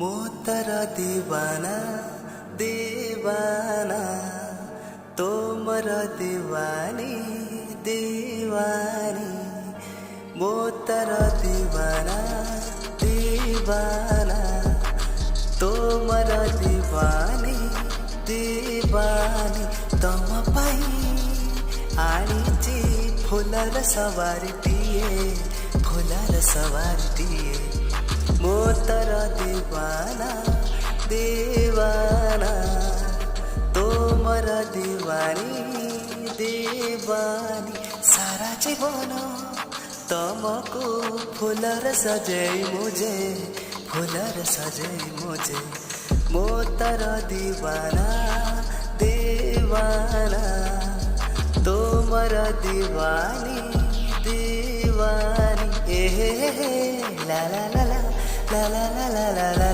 मोतर दीवाना दीवाना तोमर दीवानी दीवानी मोतर दीवाना दीवाना तोमर दीवानी दीवानी तम पाई आनीची फुलर सवारटीए फुलर सवारटीए मोतर दीवाना दीवाना तोमर दीवानी दीवानी सारा जीवन तमको फुलर सजई मुझे फुलर सजई मुझे मोतर दीवाना दीवाना तोमर दीवानी दीवानी ए ला ला ला ला ला ला ला ला ला